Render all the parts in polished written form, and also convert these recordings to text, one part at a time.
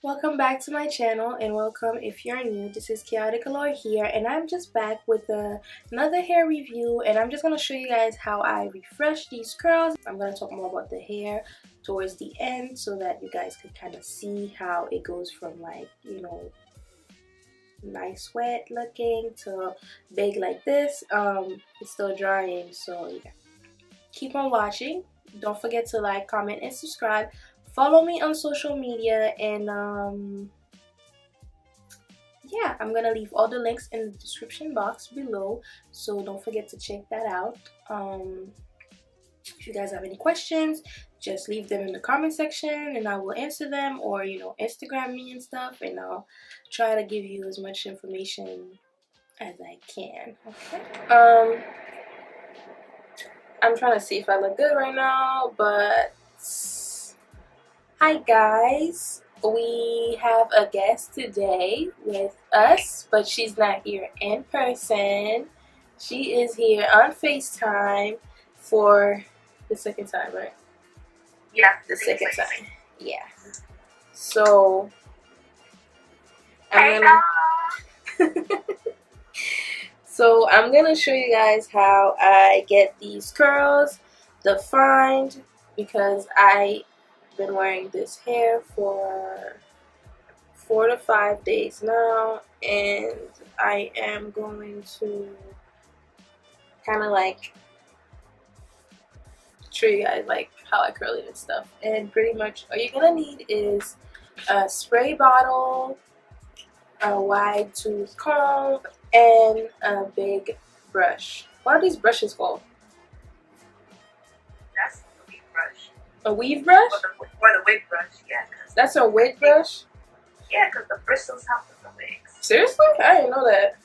Welcome back to my channel, and welcome if you're new. This is Chaotic Allure here, and I'm just back with another hair review, and I'm just going to show you guys how I refresh these curls. I'm going to talk more about the hair towards the end so that you guys can kind of see how it goes from, like, you know, nice wet looking to big like this. It's still drying, so yeah. Keep on watching. Don't forget to like, comment, and subscribe. Follow me on social media, and yeah, I'm gonna leave all the links in the description box below, so don't forget to check that out. If you guys have any questions, just leave them in the comment section and I will answer them, or you know, Instagram me and stuff, and I'll try to give you as much information as I can. Okay. I'm trying to see if I look good right now, but hi guys, we have a guest today with us, but she's not here in person. She is here on FaceTime for the second time, right? Yeah, the second time. Yeah. So I'm gonna show you guys how I get these curls defined, because I've been wearing this hair for 4 to 5 days now, and I am going to kind of like show you guys like how I curl it and stuff. And pretty much all you're gonna need is a spray bottle, a wide tooth comb, and a big brush. What are these brushes called? That's a weave brush. A weave brush? Or the wig brush, yeah. That's a wig brush? Yeah, because the bristles help with the wigs. Seriously? I didn't know that.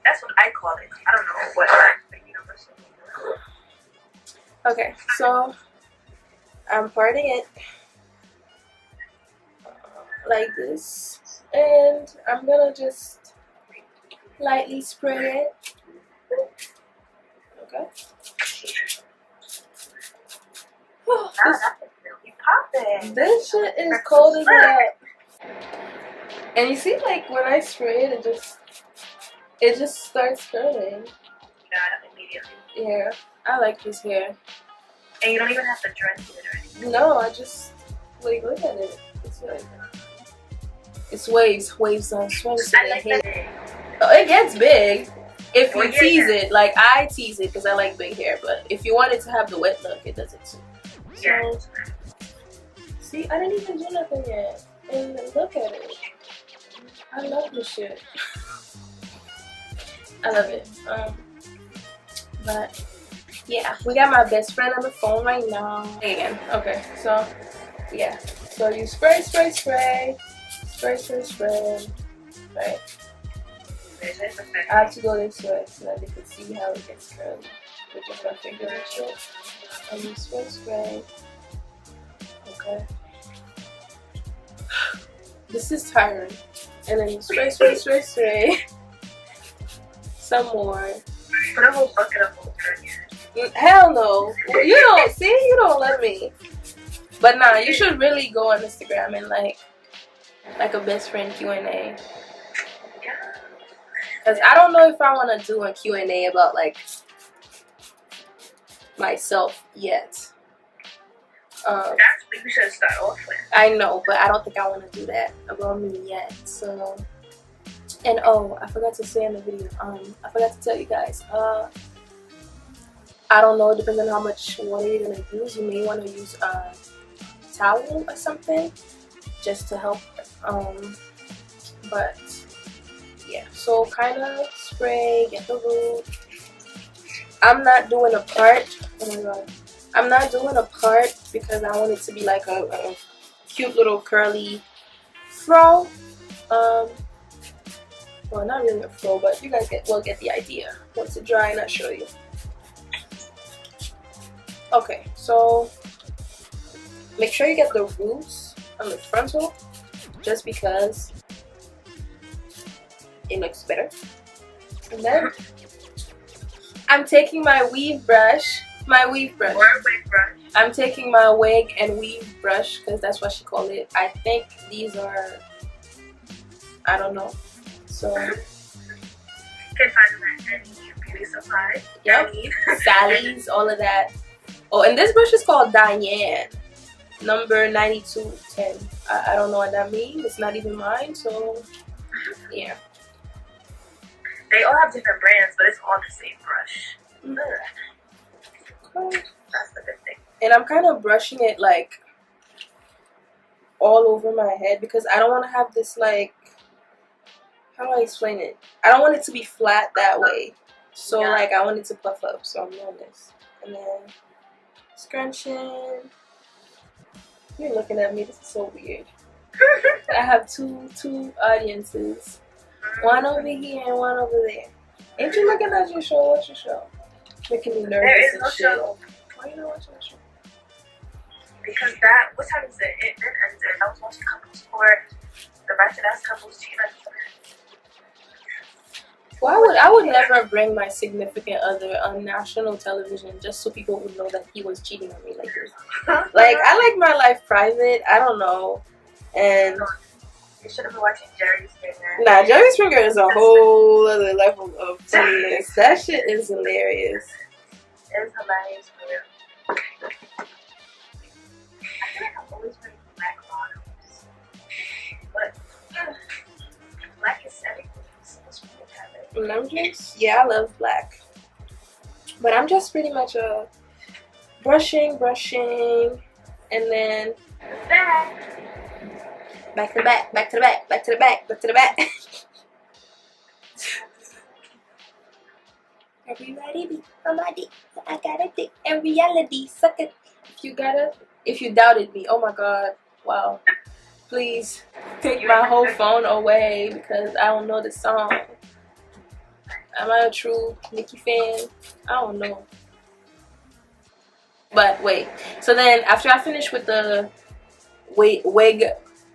That's what I call it. I don't know what the universal name is. Okay, so I'm parting it like this, and I'm gonna just lightly spray it. Okay. This shit is cold as hell. And you see, like, when I spray it, it just starts curling. Yeah, immediately. Yeah, I like this hair. And you don't even have to drench it or anything. No, I just like, look at it. It's like, it's waves on swings. I like that. Oh, it gets big if you tease it. Like, I tease it because I like big hair, but if you want it to have the wet look, it does it too. Yeah. So, see, I didn't even do nothing yet, and look at it. I love this shit. I love it. But yeah, we got my best friend on the phone right now. Again, okay, so yeah, so you spray, right? I have to go this way so that they can see how it gets curly. With just my finger and shit. And you spray. Okay. This is tiring. And then you spray. Some more. Put a whole bucket of water. Hell no. You don't see, you don't let me. But nah, you should really go on Instagram and like a best friend Q&A. Cause I don't know if I want to do a Q&A about like myself yet. That's what you should start off with. I know, but I don't think I want to do that about me yet. So, and oh, I forgot to say in the video. I forgot to tell you guys. I don't know. It depends on how much water you're gonna use. You may want to use a towel or something just to help. But yeah, so kind of spray, get the root. I'm not doing a part. Oh my god. I'm not doing a part because I want it to be like a cute little curly fro. Well, not really a fro, but you guys will get the idea. Once it dry and I'll show you. Okay, so make sure you get the roots on the frontal, just because it looks better. And then I'm taking my weave brush, My weave brush. Or a wig brush. I'm taking my wig and weave brush because that's what she called it. I think these are, I don't know. So You can find them at any beauty supply. yep, Sally's, all of that. Oh, and this brush is called Diane, number 9210. I don't know what that means. It's not even mine, so yeah. They all have different brands, but it's all the same brush. Okay. That's the good thing. And I'm kind of brushing it like all over my head because I don't want to have this like, how do I explain it? I don't want it to be flat that way. So like I want it to puff up. So I'm doing this. And then scrunching. You're looking at me. This is so weird. I have two audiences. One over here and one over there. Ain't you looking at your show? What's your show? Making me nervous There is and no shit. show. Why are you not watching the show? Because that, what time is it? It then ended. I was watching couples for the ratchet ass couples cheating on each other. Well, I would never bring my significant other on national television just so people would know that he was cheating on me like this. Like, I like my life private. I don't know. And You should have been watching Jerry Springer. nah, Jerry Springer is a whole other level of funniness. That shit is hilarious. It was hilarious for real. I feel like I'm always wearing black bottoms. But black is everything. And I'm just, yeah, I love black. But I'm just pretty much brushing, and then back to the back, back to the back, back to the back, back to the back. Everybody be somebody. I got a dick and reality. Suck it. If you doubted me, oh my god, wow. Please take my whole phone away because I don't know the song. Am I a true Nicki fan? I don't know. But wait. So then after I finish with the wig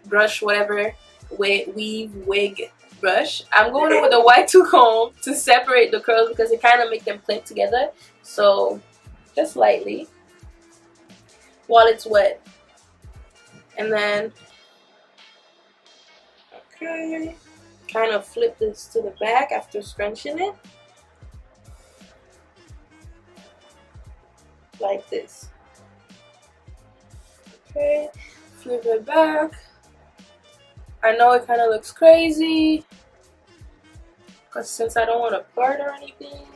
brush, whatever, weave wig brush, I'm going in with a Y2 comb to separate the curls because it kind of make them clip together. So just lightly while it's wet. And then okay, kind of flip this to the back after scrunching it like this. Okay, flip it back. I know it kind of looks crazy because since I don't want to part or anything,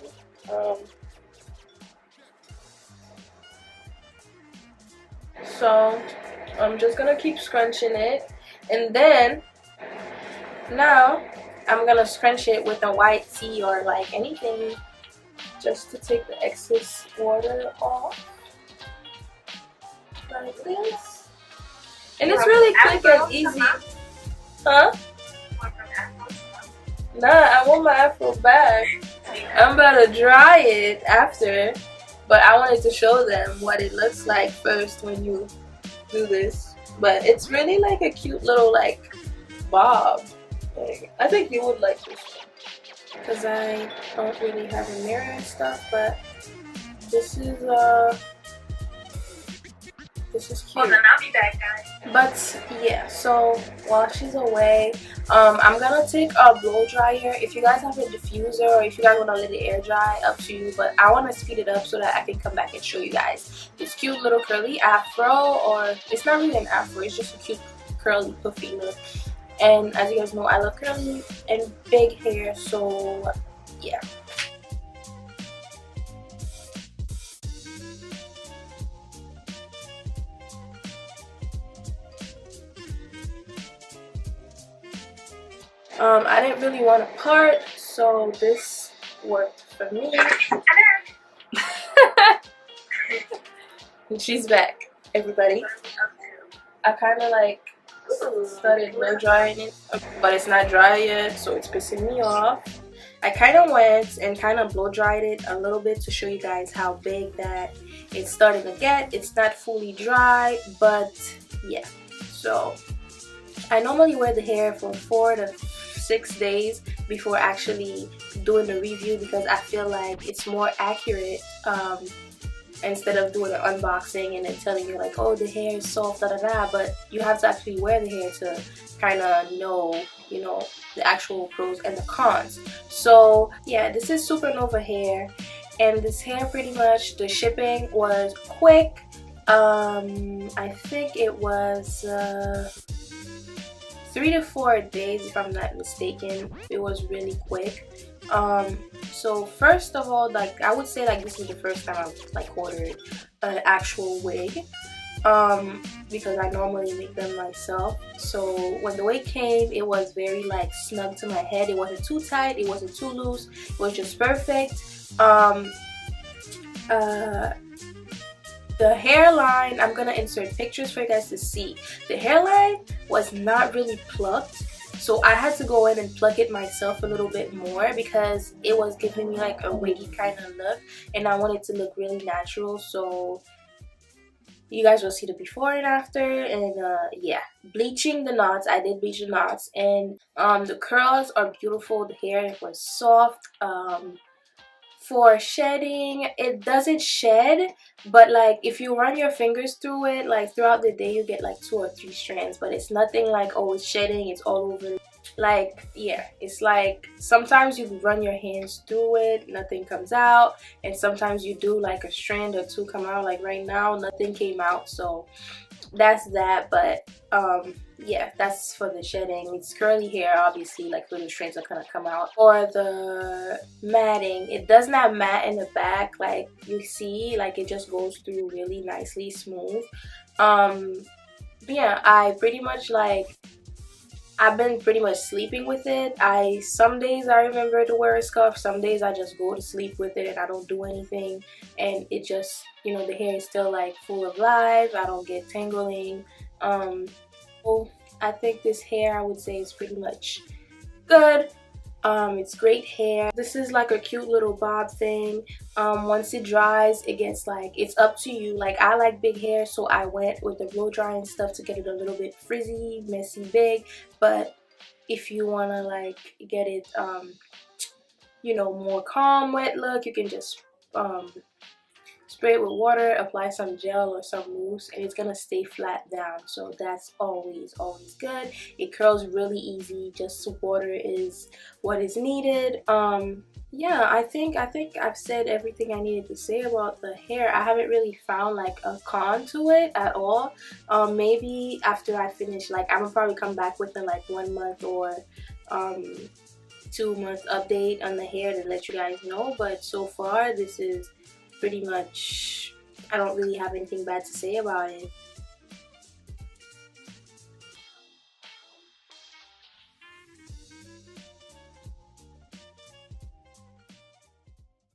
so I'm just gonna keep scrunching it, and then now I'm gonna scrunch it with a white tea or like anything just to take the excess water off like this. And it's really quick and easy. Huh? Nah, I want my afro back. I'm about to dry it after, but I wanted to show them what it looks like first when you do this. But it's really like a cute little like bob. Like, I think you would like this one because I don't really have a mirror and stuff, but this is cute. Well, then I'll be back, guys. But yeah, so while she's away, I'm gonna take a blow dryer. If you guys have a diffuser or if you guys want to let it air dry, up to you, but I want to speed it up so that I can come back and show you guys this cute little curly afro, or it's not really an afro, it's just a cute curly puffy look. And as you guys know, I love curly and big hair, so yeah. I didn't really want to part, so this worked for me. And she's back, everybody. I kind of like started blow drying it, but it's not dry yet, so it's pissing me off. I kind of went and kind of blow dried it a little bit to show you guys how big that it's starting to get. It's not fully dry, but yeah. So I normally wear the hair for 4 to 6 days before actually doing the review because I feel like it's more accurate instead of doing an unboxing and then telling you like, oh, the hair is soft, da da da. But you have to actually wear the hair to kind of know, you know, the actual pros and the cons. So yeah, this is Supernova hair, and this hair pretty much, the shipping was quick. I think it was 3 to 4 days if I'm not mistaken. It was really quick. So first of all, like I would say like this is the first time I've like ordered an actual wig, because I normally make them myself. So when the wig came, it was very like snug to my head. It wasn't too tight, it wasn't too loose, it was just perfect. The hairline, I'm gonna insert pictures for you guys to see. The hairline was not really plucked, so I had to go in and pluck it myself a little bit more because it was giving me like a wiggy kind of look, and I wanted to look really natural. So you guys will see the before and after. And yeah, bleaching the knots, I did bleach the knots, and the curls are beautiful. The hair was soft. For shedding, it doesn't shed, but like if you run your fingers through it, like throughout the day, you get like 2 or 3 strands, but it's nothing like, oh, it's shedding, it's all over. Like, yeah, it's like sometimes you run your hands through it, nothing comes out, and sometimes you do like a strand or 2 come out. Like right now, nothing came out, so that's that. But yeah, that's for the shedding. It's curly hair, obviously, like little strands are gonna come out. For the matting, it does not mat in the back, like you see, like it just goes through really nicely smooth. Yeah, I pretty much like, I've been pretty much sleeping with it. Some days I remember to wear a scarf, some days I just go to sleep with it and I don't do anything, and it just, you know, the hair is still like full of life. I don't get tangling. So I think this hair, I would say, is pretty much good. It's great hair. This is like a cute little bob thing. Once it dries, it gets like, it's up to you. Like I like big hair, so I went with the blow dry and stuff to get it a little bit frizzy, messy, big. But if you want to like get it you know, more calm wet look, you can just spray it with water, apply some gel or some mousse, and it's gonna stay flat down. So that's always good. It curls really easy. Just water is what is needed. Yeah, I think I've said everything I needed to say about the hair. I haven't really found like a con to it at all. Maybe after I finish, like I'm gonna probably come back with a like 1 month or 2 month update on the hair to let you guys know. But so far, this is pretty much, I don't really have anything bad to say about it.